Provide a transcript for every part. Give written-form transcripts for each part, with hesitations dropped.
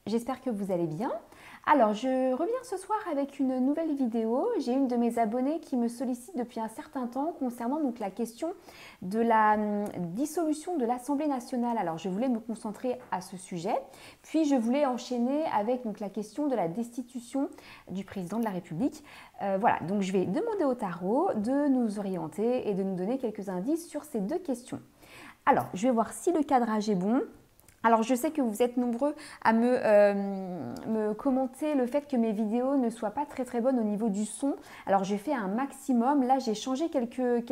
j'espère que vous allez bien. Alors, je reviens ce soir avec une nouvelle vidéo. J'ai une de mes abonnées qui me sollicite depuis un certain temps concernant donc la question de la dissolution de l'Assemblée nationale. Alors, je voulais me concentrer à ce sujet, puis je voulais enchaîner avec donc la question de la destitution du président de la République. Voilà, donc je vais demander au tarot de nous orienter et de nous donner quelques indices sur ces deux questions. Alors, je vais voir si le cadrage est bon. Alors, je sais que vous êtes nombreux à me commenter le fait que mes vidéos ne soient pas très bonnes au niveau du son. Alors, j'ai fait un maximum. Là, j'ai changé quelques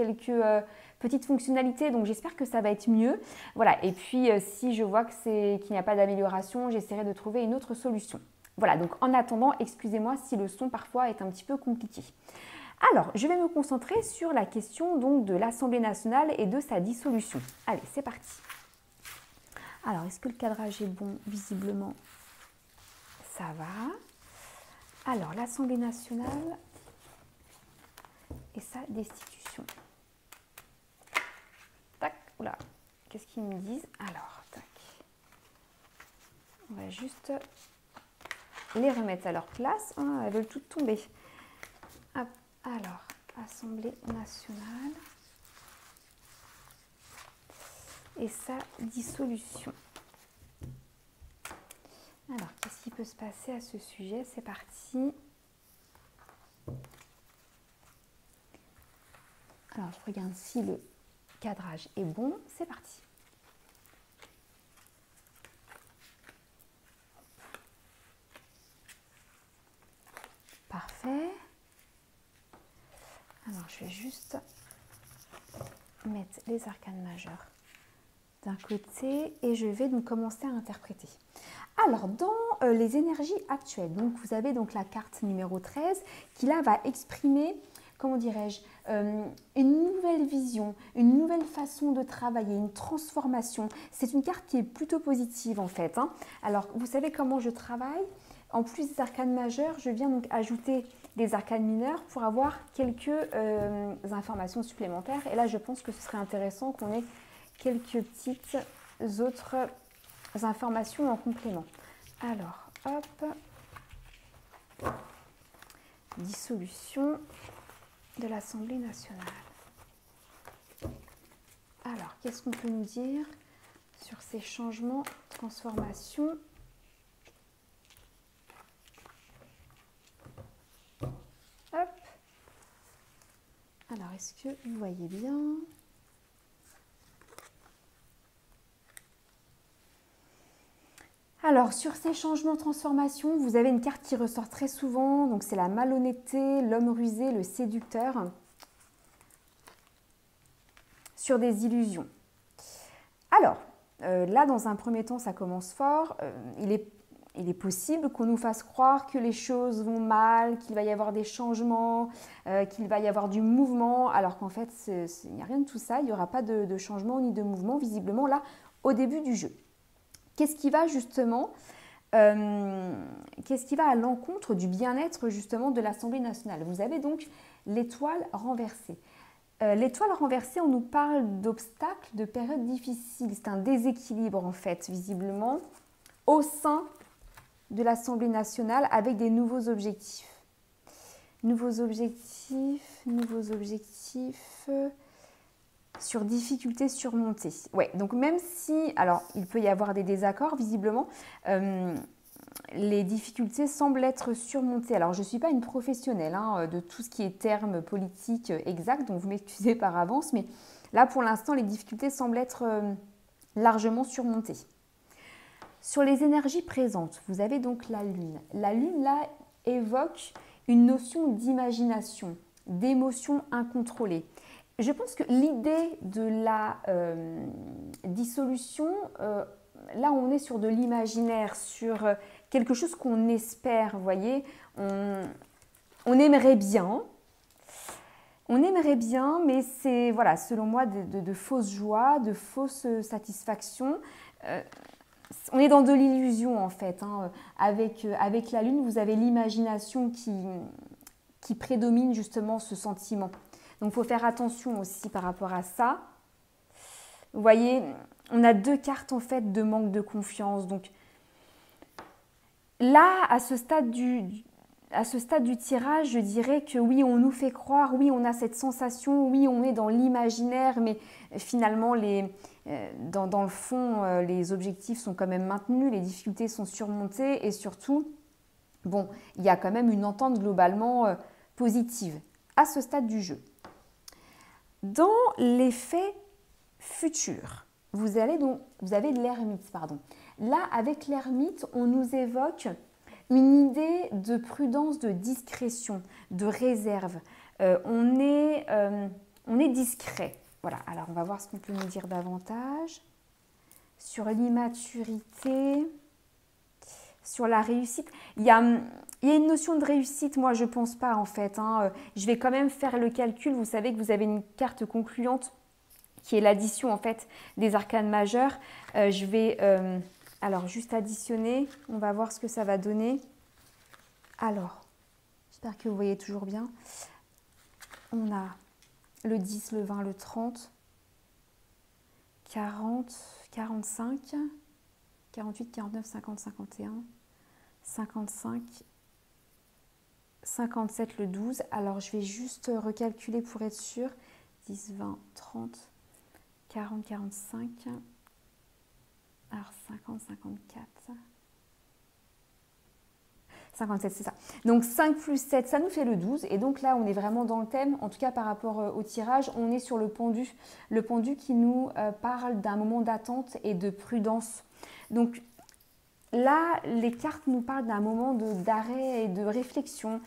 petites fonctionnalités, donc j'espère que ça va être mieux. Voilà, et puis si je vois qu'il n'y a pas d'amélioration, j'essaierai de trouver une autre solution. Voilà, donc en attendant, excusez-moi si le son parfois est un petit peu compliqué. Alors, je vais me concentrer sur la question donc de l'Assemblée nationale et de sa dissolution. Allez, c'est parti. Alors, est-ce que le cadrage est bon? Visiblement, ça va. Alors, l'Assemblée nationale et sa destitution. Tac, oula, qu'est-ce qu'ils me disent? Alors, tac. On va juste les remettre à leur place. Ah, elles veulent toutes tomber. Hop, alors, Assemblée nationale et sa dissolution. Alors, qu'est-ce qui peut se passer à ce sujet? C'est parti. Alors, je regarde si le cadrage est bon. C'est parti. Parfait. Alors, je vais juste mettre les arcanes majeures d'un côté et je vais donc commencer à interpréter. Alors, dans les énergies actuelles, donc vous avez donc la carte numéro 13 qui là va exprimer, comment dirais-je, une nouvelle vision, une nouvelle façon de travailler, une transformation. C'est une carte qui est plutôt positive en fait. Alors, vous savez comment je travaille? En plus des arcanes majeures, je viens donc ajouter des arcanes mineures pour avoir quelques informations supplémentaires. Et là, je pense que ce serait intéressant qu'on ait quelques petites autres informations en complément. Alors, hop, dissolution de l'Assemblée nationale. Alors, qu'est-ce qu'on peut nous dire sur ces changements, transformations? Hop. Alors, est-ce que vous voyez bien? Alors, sur ces changements, transformations, vous avez une carte qui ressort très souvent. Donc, c'est la malhonnêteté, l'homme rusé, le séducteur. Sur des illusions. Alors, là, dans un premier temps, ça commence fort. Il est possible qu'on nous fasse croire que les choses vont mal, qu'il va y avoir des changements, qu'il va y avoir du mouvement, alors qu'en fait, il n'y a rien de tout ça. Il n'y aura pas de changement ni de mouvement, visiblement, là, au début du jeu. Qu'est-ce qui va justement, qu'est-ce qui va à l'encontre du bien-être justement de l'Assemblée nationale? Vous avez donc l'étoile renversée. L'étoile renversée, on nous parle d'obstacles, de périodes difficiles. C'est un déséquilibre en fait, visiblement, au sein de l'Assemblée nationale avec des nouveaux objectifs. Nouveaux objectifs sur difficultés surmontées. Ouais, donc même si, alors il peut y avoir des désaccords, visiblement, les difficultés semblent être surmontées. Alors je ne suis pas une professionnelle de tout ce qui est termes politiques exacts, donc vous m'excusez par avance, mais là pour l'instant les difficultés semblent être largement surmontées. Sur les énergies présentes, vous avez donc la Lune. La Lune là évoque une notion d'imagination, d'émotion incontrôlée. Je pense que l'idée de la dissolution, là on est sur de l'imaginaire, sur quelque chose qu'on espère, vous voyez, on aimerait bien, mais c'est, voilà, selon moi, de fausses joies, de fausses satisfactions. On est dans de l'illusion en fait. Avec la Lune, vous avez l'imagination qui prédomine justement ce sentiment. Donc, il faut faire attention aussi par rapport à ça. Vous voyez, on a deux cartes en fait de manque de confiance. Donc, Là, à ce stade du tirage, je dirais que oui, on nous fait croire, oui, on a cette sensation, oui, on est dans l'imaginaire, mais finalement, dans le fond, les objectifs sont quand même maintenus, les difficultés sont surmontées et surtout, bon, il y a quand même une entente globalement positive à ce stade du jeu. Dans les faits futurs, vous avez l'ermite, pardon. Là, avec l'ermite, on nous évoque une idée de prudence, de discrétion, de réserve. On est discret. Une Alors, on va voir ce qu'on peut nous dire davantage. Sur l'immaturité, sur la réussite. Il y a une notion de réussite, moi je ne pense pas en fait. Je vais quand même faire le calcul. Vous savez que vous avez une carte concluante qui est l'addition en fait des arcanes majeures. Je vais alors juste additionner. On va voir ce que ça va donner. Alors, j'espère que vous voyez toujours bien. On a le 10, le 20, le 30, 40, 45, 48, 49, 50, 51, 55, 57, le 12. Alors, je vais juste recalculer pour être sûr. 10, 20, 30, 40, 45. Alors, 50, 54. 57, c'est ça. Donc 5 plus 7, ça nous fait le 12. Et donc là, on est vraiment dans le thème. En tout cas, par rapport au tirage, on est sur le pendu. Le pendu qui nous parle d'un moment d'attente et de prudence. Donc là, les cartes nous parlent d'un moment d'arrêt et de réflexion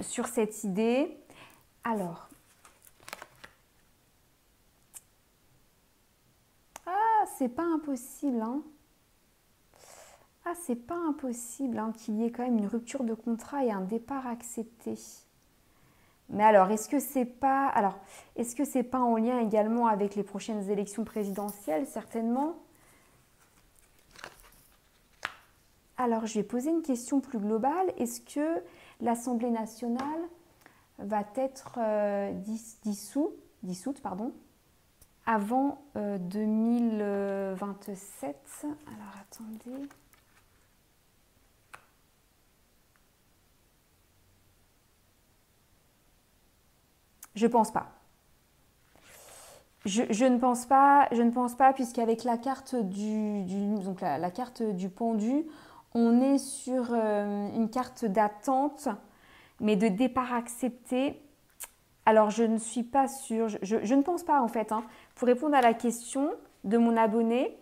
sur cette idée. Alors, c'est pas impossible, hein. C'est pas impossible qu'il y ait quand même une rupture de contrat et un départ accepté. Mais alors, est-ce que c'est pas en lien également avec les prochaines élections présidentielles? Certainement. Alors, je vais poser une question plus globale. Est-ce que l'Assemblée nationale va être dissoute avant 2027? Alors, attendez. Je pense pas. Je ne pense pas, puisqu'avec la carte la carte du pendu, on est sur une carte d'attente, mais de départ accepté. Alors, je ne suis pas sûre, je ne pense pas en fait. Pour répondre à la question de mon abonné,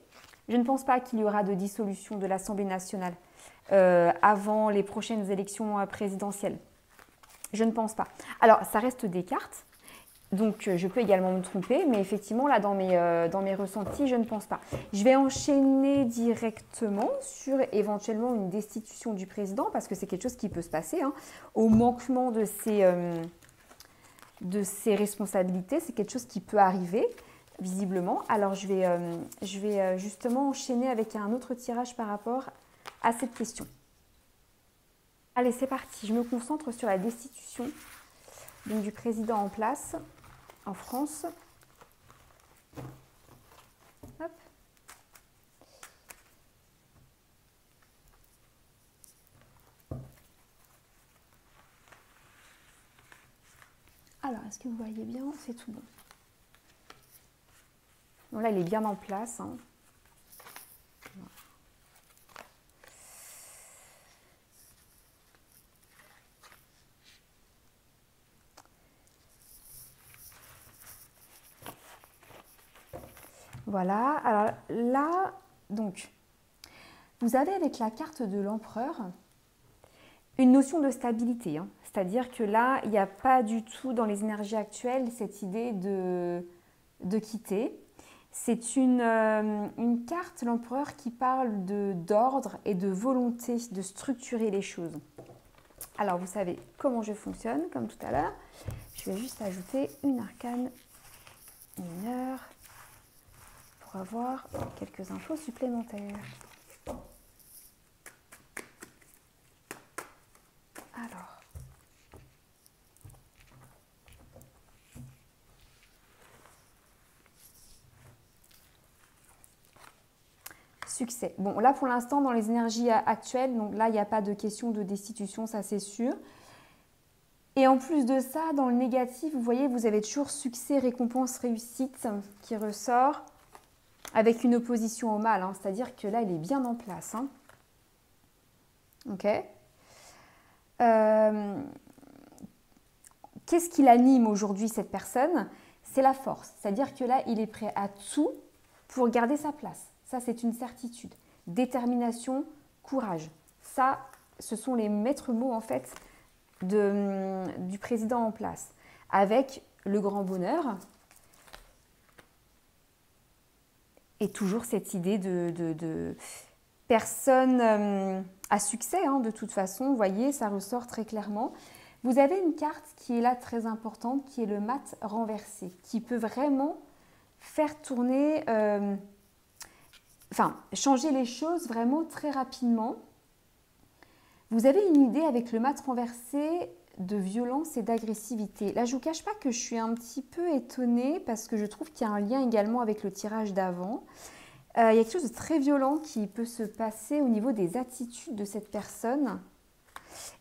je ne pense pas qu'il y aura de dissolution de l'Assemblée nationale avant les prochaines élections présidentielles. Je ne pense pas. Alors, ça reste des cartes. Donc, je peux également me tromper, mais effectivement, là, dans mes ressentis, je ne pense pas. Je vais enchaîner directement sur éventuellement une destitution du président, parce que c'est quelque chose qui peut se passer, au manquement de ses responsabilités. C'est quelque chose qui peut arriver, visiblement. Alors, je vais justement enchaîner avec un autre tirage par rapport à cette question. Allez, c'est parti. Je me concentre sur la destitution donc, du président en place en France. Hop. Alors, est-ce que vous voyez bien? C'est tout bon. Donc là, il est bien en place. Voilà, alors là, donc, vous avez avec la carte de l'empereur une notion de stabilité. C'est-à-dire que là, il n'y a pas du tout dans les énergies actuelles cette idée de quitter. C'est une carte, l'empereur, qui parle d'ordre et de volonté de structurer les choses. Alors, vous savez comment je fonctionne, comme tout à l'heure. Je vais juste ajouter une arcane mineure pour avoir quelques infos supplémentaires. Alors, succès. Bon, là pour l'instant, dans les énergies actuelles, donc là, il n'y a pas de question de destitution, ça c'est sûr. Et en plus de ça, dans le négatif, vous voyez, vous avez toujours succès, récompense, réussite qui ressort avec une opposition au mal. Hein, c'est-à-dire que là, il est bien en place. Hein. Ok. Qu'est-ce qui l'anime aujourd'hui, cette personne? C'est la force. C'est-à-dire que là, il est prêt à tout pour garder sa place. Ça, c'est une certitude. Détermination, courage. Ça, ce sont les maîtres mots, en fait, du président en place. Avec le grand bonheur et toujours cette idée de personne à succès, hein, de toute façon. Vous voyez, ça ressort très clairement. Vous avez une carte qui est là très importante, qui est le mat renversé, qui peut vraiment faire tourner, changer les choses vraiment très rapidement. Vous avez une idée avec le mat renversé de violence et d'agressivité. Là, je ne vous cache pas que je suis un petit peu étonnée parce que je trouve qu'il y a un lien également avec le tirage d'avant. Il y a quelque chose de très violent qui peut se passer au niveau des attitudes de cette personne.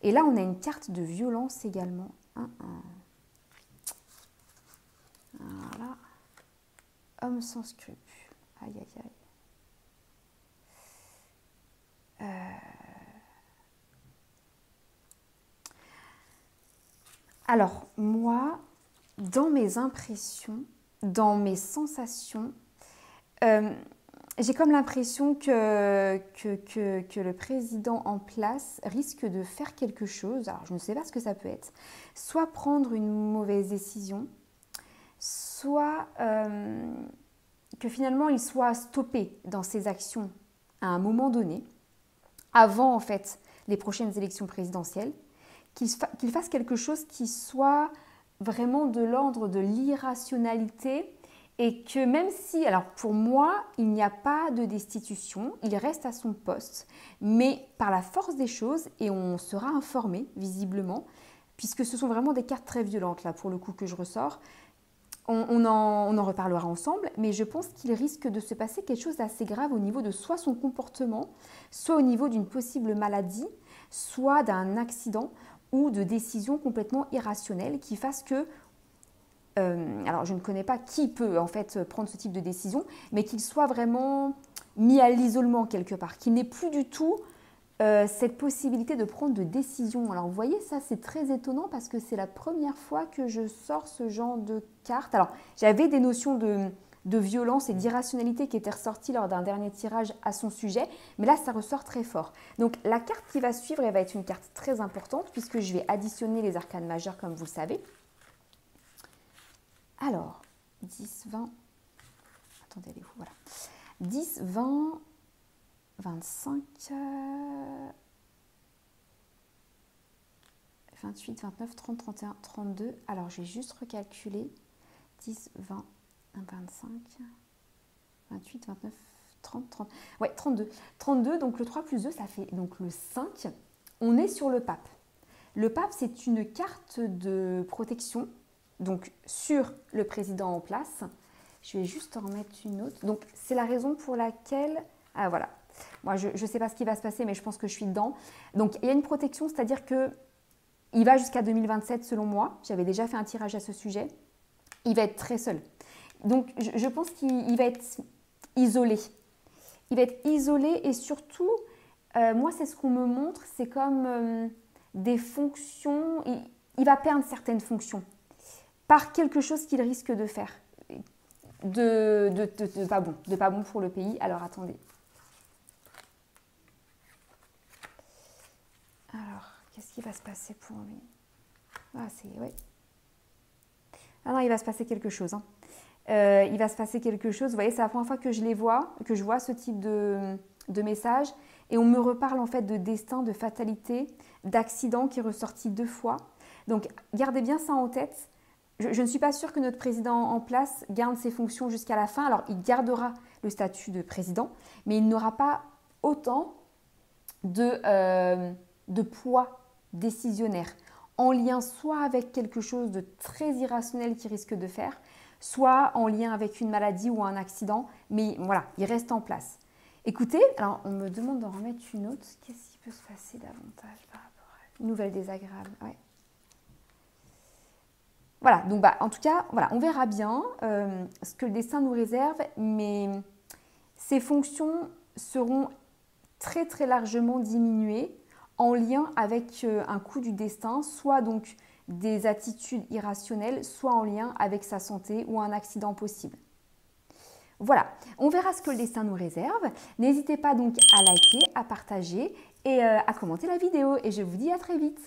Et là, on a une carte de violence également. Voilà. Homme sans scrupule. Aïe, aïe, aïe. Alors, moi, dans mes impressions, dans mes sensations, j'ai comme l'impression que le président en place risque de faire quelque chose. Alors, je ne sais pas ce que ça peut être. Soit prendre une mauvaise décision, soit que finalement, il soit stoppé dans ses actions à un moment donné, avant en fait les prochaines élections présidentielles, qu'il fasse quelque chose qui soit vraiment de l'ordre de l'irrationalité et que même si, alors pour moi, il n'y a pas de destitution, il reste à son poste, mais par la force des choses, et on sera informé visiblement, puisque ce sont vraiment des cartes très violentes là pour le coup que je ressors, on en reparlera ensemble, mais je pense qu'il risque de se passer quelque chose d'assez grave au niveau de soit son comportement, soit au niveau d'une possible maladie, soit d'un accident ou de décisions complètement irrationnelles qui fassent que, alors je ne connais pas qui peut en fait prendre ce type de décision, mais qu'il soit vraiment mis à l'isolement quelque part, qu'il n'ait plus du tout cette possibilité de prendre de décision. Alors vous voyez, ça c'est très étonnant parce que c'est la première fois que je sors ce genre de carte. Alors j'avais des notions de violence et d'irrationalité qui étaient ressorties lors d'un dernier tirage à son sujet, mais là ça ressort très fort. Donc la carte qui va suivre, elle va être une carte très importante puisque je vais additionner les arcanes majeures comme vous le savez. Alors, 10, 20, attendez, elle est où, voilà. 10, 20, 25, 28, 29, 30, 31, 32. Alors, je vais juste recalculer. 10, 20, 25, 28, 29, 30, 30. Ouais, 32. 32, donc le 3 plus 2, ça fait donc le 5. On est sur le pape. Le pape, c'est une carte de protection, donc sur le président en place. Je vais juste en remettre une autre. Donc, c'est la raison pour laquelle... Ah, voilà. Moi, je ne sais pas ce qui va se passer, mais je pense que je suis dedans. Donc, il y a une protection, c'est-à-dire que il va jusqu'à 2027 selon moi. J'avais déjà fait un tirage à ce sujet. Il va être très seul. Donc, je pense qu'il va être isolé. Il va être isolé et surtout, moi, c'est ce qu'on me montre, c'est comme des fonctions. Il va perdre certaines fonctions par quelque chose qu'il risque de faire. De pas bon pour le pays. Alors, attendez. Alors, qu'est-ce qui va se passer pour lui? Ah, ouais. Ah non, il va se passer quelque chose. Hein. Il va se passer quelque chose. Vous voyez, c'est la première fois que je les vois, que je vois ce type de message. Et on me reparle en fait de destin, de fatalité, d'accident qui est ressorti 2 fois. Donc, gardez bien ça en tête. Je ne suis pas sûre que notre président en place garde ses fonctions jusqu'à la fin. Alors, il gardera le statut de président, mais il n'aura pas autant de poids décisionnaire en lien soit avec quelque chose de très irrationnel qu'il risque de faire, soit en lien avec une maladie ou un accident, mais voilà, il reste en place. Écoutez, alors on me demande d'en remettre une autre. Qu'est-ce qui peut se passer davantage par rapport à une nouvelle désagréable? Ouais. Voilà, donc en tout cas, voilà, on verra bien ce que le destin nous réserve, mais ces fonctions seront très très largement diminuées en lien avec un coup du destin, soit donc des attitudes irrationnelles, soit en lien avec sa santé ou un accident possible. Voilà, on verra ce que le destin nous réserve. N'hésitez pas donc à liker, à partager et à commenter la vidéo. Et je vous dis à très vite.